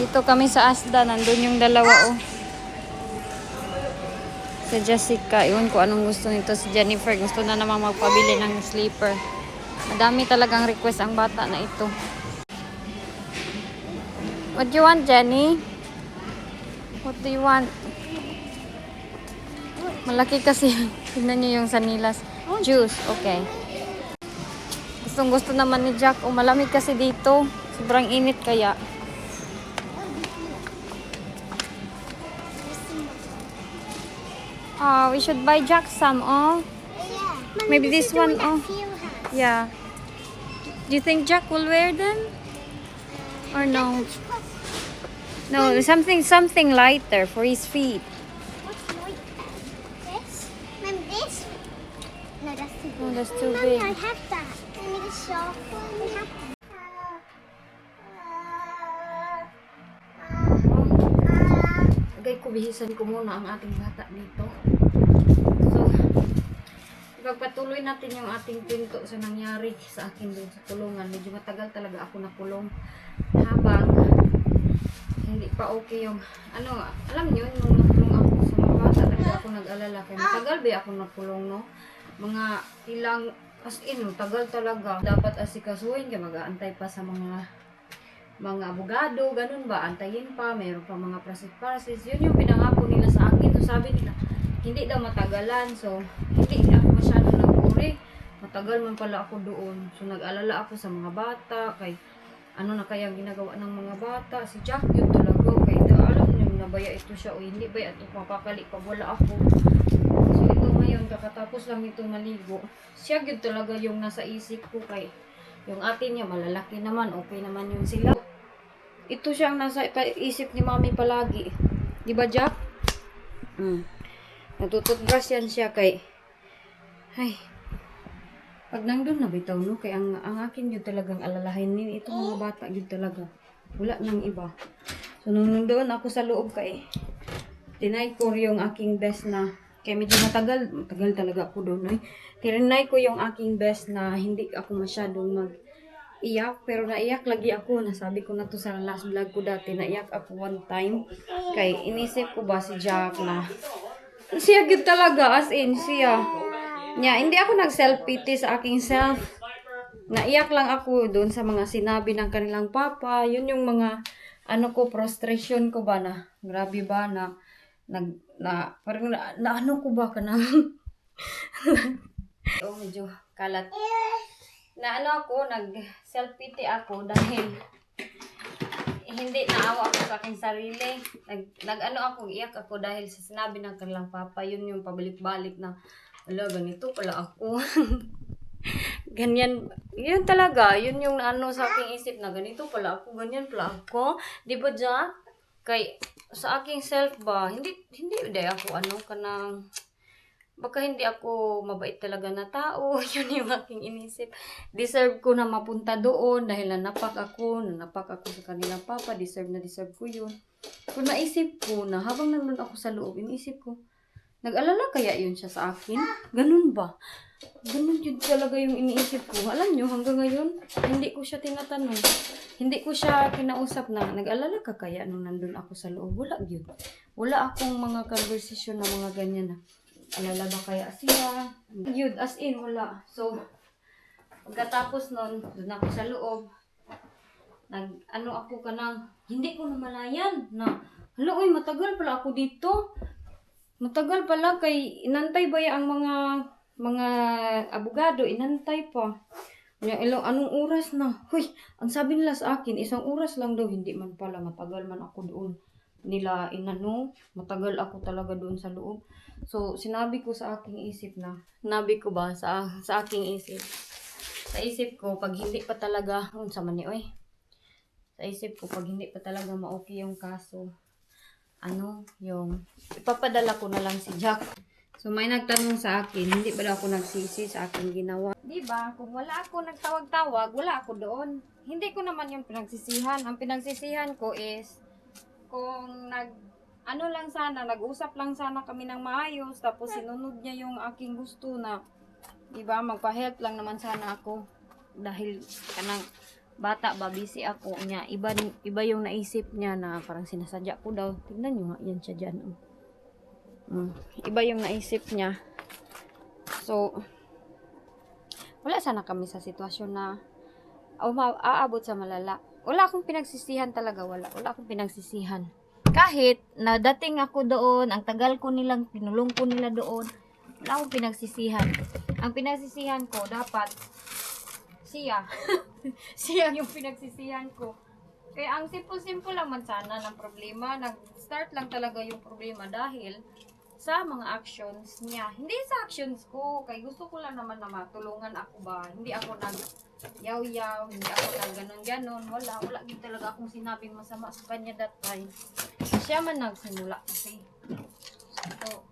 Dito kami sa Asda, nandun yung dalawa oh. Si Jessica, iwan ko anong gusto nito. Si Jennifer, gusto na namang magpabili ng sleeper. Madami talagang request ang bata na ito. What do you want, Jenny? What do you want? Malaki kasi. Tignan nyo yung sanilas. Juice, okay. Gustong gusto naman ni Jack. Oh, malamig kasi dito. Sobrang init kaya. Oh, we should buy Jack some, oh. Yeah. Maybe this one, oh. Yeah. Do you think Jack will wear them? Or no? No, something lighter for his feet. What's like that? This? Mom, this? No, that's too big. Oh, that's too Mommy, big. I have that. Let me just show. We have that. Agay ko, bihisan ko muna ang ating bata dito. So, ipagpatuloy natin yung ating pinto sa nangyari sa akin doon sa kulungan. Medyo matagal talaga ako nakulong habang hindi pa okay yung alam niyo nung nakulong ako sa mga bata, talaga ako nag-alala kaya matagal ba ako nakulong, no? Mga ilang as in, tagal talaga. Dapat asikasuhin ka, mag-aantay pa sa mga abogado, ganun ba, antayin pa, mayroon pa mga process. Yun yung pinangako nila sa akin. So sabi nila, hindi daw matagalan. So, hindi ako masyado nag-worry. Matagal man pala ako doon. So, nag-alala ako sa mga bata, kay ano na kaya ginagawa ng mga bata. Si Jack yun talaga, kay alam niyo, nabaya ito siya o hindi ba ito, mapakali pa, wala ako. So, ito ngayon, kakatapos lang ito maligo. Siya yun talaga yung nasa isip ko, kay yung atin niya, malalaki naman, okay naman yun sila. Ito siyang nasa isip ni mami palagi. Di ba, Jack? Natututbrush yan siya kay pag nandun na bitaw, no? Kaya ang akin yun talagang alalahin ni itong mga bata yun talaga. Wala nang iba. So, nung nandoon ako sa loob kay tinay ko yung aking best na kaya medyo matagal talaga ako doon, eh. Tinay ko yung aking best na hindi ako masyadong iyak, pero naiyak lagi ako. Nasabi ko na to sa last vlog ko dati, naiyak ako one time. Kay inisip ko ba si Jack na siya good talaga, as in siya. Hindi ako nag-self-pity sa aking self. Naiyak lang ako doon sa mga sinabi ng kanilang papa. Yun yung mga frustration ko ba na, grabe ba na, parang na ano ko ba ka na. Oh, medyo kalat. Nag-self-pity ako dahil hindi naawa ako sa aking sarili. Iyak ako dahil sa sinabi ng kanilang papa. Yun yung pabalik-balik na, ganito pala ako. Ganyan, yun talaga, yun yung sa aking isip na ganito pala ako, ganyan pala ako. Di ba, Jack? Kay, sa aking self ba, hindi ako kanang, baka hindi ako mabait talaga na tao. Yun yung aking inisip. Deserve ko na mapunta doon dahil nanapak ako sa kanilang papa. Deserve ko yun. Kung naisip ko na habang nandun ako sa loob, inisip ko, nag-alala kaya yun siya sa akin? Ganun ba? Ganun yun talaga yung iniisip ko. Alam nyo, hanggang ngayon, hindi ko siya tinatanong. Hindi ko siya kinausap na, nag-alala ka kaya nung nandun ako sa loob? Wala yun. Wala akong mga conversation na mga ganyan na, alala ba kaya siya? Yun, as in, wala. So, pagkatapos nun, doon ako sa loob, ako kanang, hindi ko namalayan na, matagal pala ako dito. Matagal pala kay inantay ba ang mga abogado, inantay pa. Anong oras na? Huy, ang sabi nila sa akin, 1 oras lang daw, hindi man pala, matagal man ako doon. Nila matagal ako talaga doon sa loob. So, sinabi ko sa aking isip na, sa aking isip. Sa isip ko, pag hindi pa talaga, sa isip ko, pag hindi pa talaga ma-okay yung kaso, ipapadala ko na lang si Jack. So, may nagtanong sa akin, hindi ba ako nagsisi sa aking ginawa? Diba? Kung wala ako nagtawag-tawag, wala ako doon. Hindi ko naman yung pinagsisihan. Ang pinagsisihan ko is, kung nag-usap lang sana kami ng maayos, tapos sinunod niya yung aking gusto na, diba, magpa-help lang naman sana ako. Dahil bata ba, busy ako niya. Iba yung naisip niya na parang sinasadya ko daw. Tingnan niyo nga, yan siya dyan. Iba yung naisip niya. So, wala sana kami sa sitwasyon na aabot sa malala. Wala akong pinagsisihan talaga. Wala akong pinagsisihan. Kahit nadating ako doon, ang tagal ko nilang, pinulong ko nila doon, wala akong pinagsisihan. Ang pinagsisihan ko, dapat, siya. Siya yung pinagsisihan ko. Kaya ang simple-simple lang man sana ng problema. Nag-start lang talaga yung problema dahil sa mga actions niya. Hindi sa actions ko. Kaya gusto ko lang naman na matulungan ako ba. Hindi ako nag-yaw-yaw. Hindi ako nag-ganon-ganon. Wala din talaga akong sinabing masama sa kanya that time. Siya man nagsimula kasi. So,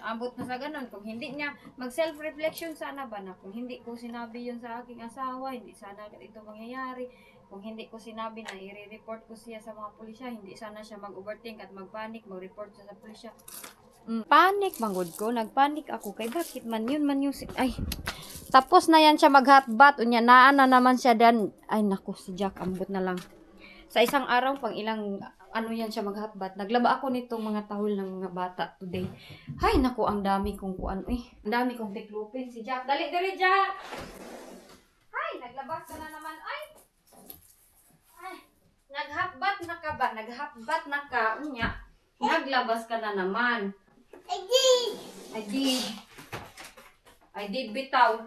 abot na sa ganon. Kung hindi niya, mag-self-reflection sana ba na kung hindi ko sinabi yun sa aking asawa, hindi sana ito mangyayari. Kung hindi ko sinabi na i-report ko siya sa mga pulisya, hindi sana siya mag-overthink at mag-panic, mag-report siya sa pulisya. Panic mangod ko, nagpanic ako kay bakit man yun ay tapos na yan siya maghatbat unya naana naman siya dan ay naku si Jack ambot na lang sa isang araw pang ilang ano yan siya maghatbat naglaba ako nitong mga tahol ng mga bata today ay naku ang dami kong kuan ang dami kong tiklupin si Jack dali Jack ay naglabas ka na naman ay naghatbat na ka ba naghatbat na ka unya naglabas ka na naman. I did bitaw.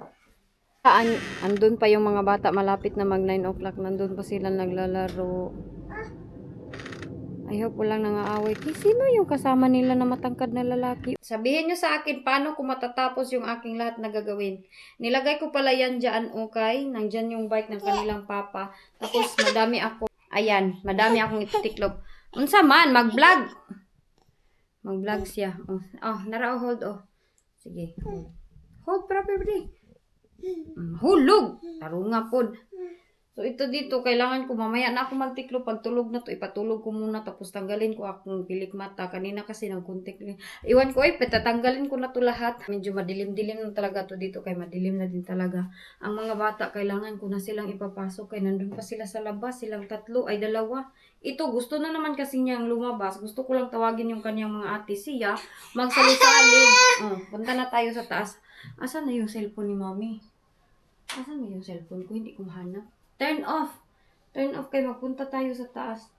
Andun pa yung mga bata malapit na mag 9 o'clock. Nandun pa sila naglalaro. I hope walang nangaaway. Sino yung kasama nila na matangkad na lalaki? Sabihin nyo sa akin paano ko matatapos yung aking lahat na gagawin. Nilagay ko pala yan dyan, okay? Nandyan yung bike ng kanilang papa. Tapos madami ako. Ayan, madami akong ititiklop. Unsa man, mag-vlog. Mag-vlog siya. Nara, hold, Sige. Hold properly. Hulog. Tarunga pod. So, ito dito, kailangan ko, mamaya na ako magtiklo. Pag tulog na to, ipatulog ko muna. Tapos, tanggalin ko akong pilik mata. Kanina kasi nagkuntik. Iwan ko, patatanggalin ko na to lahat. Medyo madilim-dilim na talaga to dito. Kaya madilim na din talaga. Ang mga bata, kailangan ko na silang ipapasok. Kaya nandun pa sila sa labas. Silang tatlo, ay dalawa. Ito, gusto na naman kasi niyang lumabas. Gusto ko lang tawagin yung kanyang mga ate. Siya, magsali-sali. Punta na tayo sa taas. Asan na yung cellphone ni Mami? Asan na yung cellphone ko? Hindi ko mahanap. Turn off. Turn off kayo. Magpunta tayo sa taas.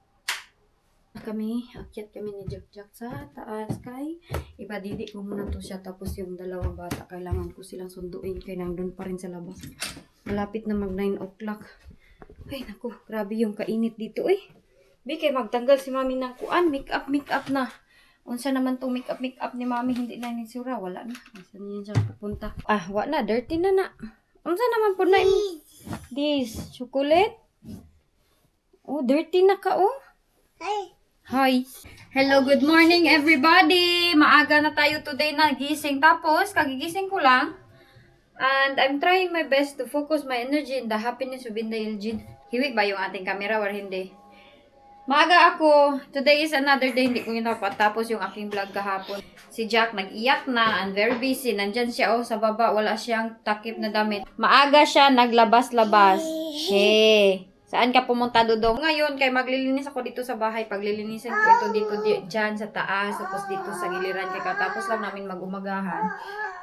Akyat kami ni Jack sa taas. Kay, ipadidi ko muna to siya. Tapos yung dalawang bata, kailangan ko silang sunduin. Kaya nandun pa rin sa labas. Malapit na mag 9 o'clock. Ay, naku. Grabe yung kainit dito Bikay, magtanggal si Mami ng kuan. Make up na. Unsa naman tong make up ni Mami. Hindi na nisura. Wala na. Saan yan siya pupunta? Wala. Dirty na. Unsa naman po na this chocolate? Dirty na ka Hi. Hello, good morning everybody. Maaga na tayo today nagising. Tapos, kagigising ko lang. And I'm trying my best to focus my energy in the happiness of Inday Elgin. Hiwi ba yung ating camera or hindi? Maaga ako. Today is another day. Hindi ko yun napatapos yung aking vlog kahapon. Si Jack nag-iyak na and very busy. Nandyan siya sa baba. Wala siyang takip na damit. Maaga siya naglabas-labas. Hey! Saan ka pumunta, Dudong? Ngayon, kay maglilinis ako dito sa bahay. Paglilinisin ko ito dito dyan sa taas. Tapos dito sa giliran. Kaya katapos lang namin mag-umagahan.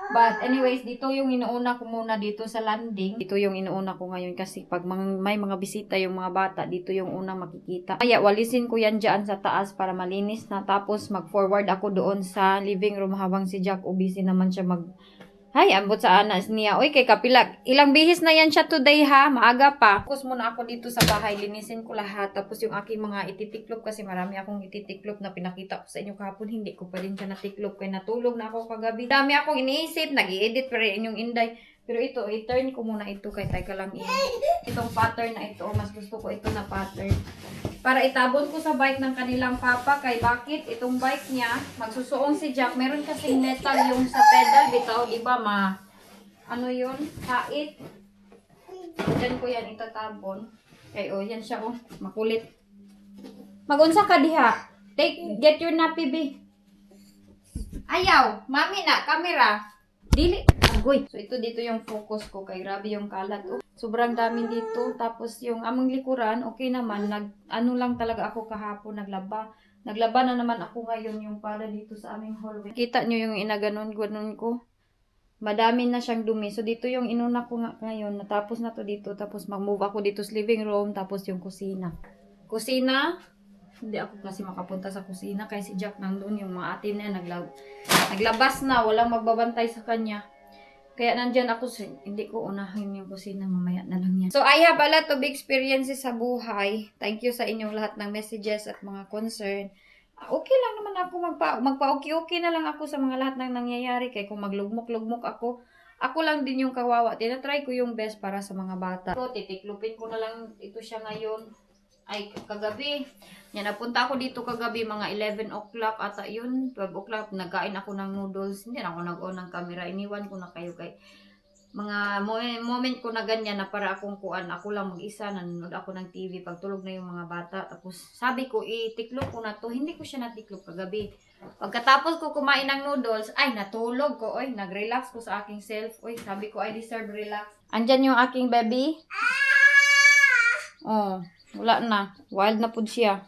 But anyways, dito yung inuuna ko muna dito sa landing. Dito yung inuuna ko ngayon kasi pag may mga bisita yung mga bata, dito yung unang makikita. Kaya walisin ko yan dyan sa taas para malinis na. Tapos mag-forward ako doon sa living room habang si Jack busy naman siya Hay, ambot sa anas niya. Uy, kay kapila. Ilang bihis na yan siya today ha. Maaga pa. Focus muna ako dito sa bahay. Linisin ko lahat. Tapos yung aking mga ititiklop kasi marami akong ititiklop na pinakita ko sa inyo kahapon. Hindi ko pa rin siya natiklop. Kaya natulog na ako kagabi. Dami akong iniisip. Nag-i-edit pa rin yung Inday. Pero ito, i-turn ko muna ito. Kaya teka lang itong pattern na ito. Mas gusto ko ito na pattern. Para itabon ko sa bike ng kanilang papa. Kay bakit itong bike niya, magsusuong si Jack. Meron kasing metal yung sa pedal. Bitaw, diba ano yun? Hait. Diyan ko yan itatabon. Kay yan siya makulit. Magunsa ka diha. Get your nappy, be. Ayaw. Mami na, camera. Dili, agoy. So ito dito yung focus ko kay grabe yung kalat. Oh, sobrang dami dito. Tapos yung among likuran, okay naman. Ano lang talaga ako kahapon, naglaba. Naglaba na naman ako ngayon yung para dito sa aming hallway. Kita nyo yung inaganon ko. Madami na siyang dumi. So dito yung inuna ko nga ngayon. Natapos na to dito. Tapos mag-move ako dito sa living room. Tapos yung kusina. Kusina, hindi ako kasi makapunta sa kusina kaya si Jack nandun, yung mga atin na naglabas na, walang magbabantay sa kanya. Kaya nandyan ako, hindi ko unahin yung kusina, mamaya na lang yan. So I have a lot of experiences sa buhay. Thank you sa inyong lahat ng messages at mga concern. Okay lang naman ako, magpa-okay na lang ako sa mga lahat ng nangyayari. Kaya kung maglugmok-lugmok ako lang din yung kawawa. Tinatry ko yung best para sa mga bata. So, titiklupin ko na lang ito siya ngayon. Ay, kagabi. Yan, napunta ako dito kagabi, mga 11 o'clock ata yun. 12 o'clock, nagkain ako ng noodles. Hindi na ako nag-on ng camera. Iniwan ko na kayo kay mga moment ko na ganyan na para akong kuan. Ako lang mag-isa, nanonood ako ng TV. Pagtulog na yung mga bata. Tapos sabi ko, itiklop ko na to. Hindi ko siya natiklop kagabi. Pagkatapos ko kumain ng noodles, ay, natulog ko. Oy, nag-relax ko sa aking self. Oy, sabi ko, I deserve relax. Andyan yung aking baby. Oh. Wala na. Wild na po siya.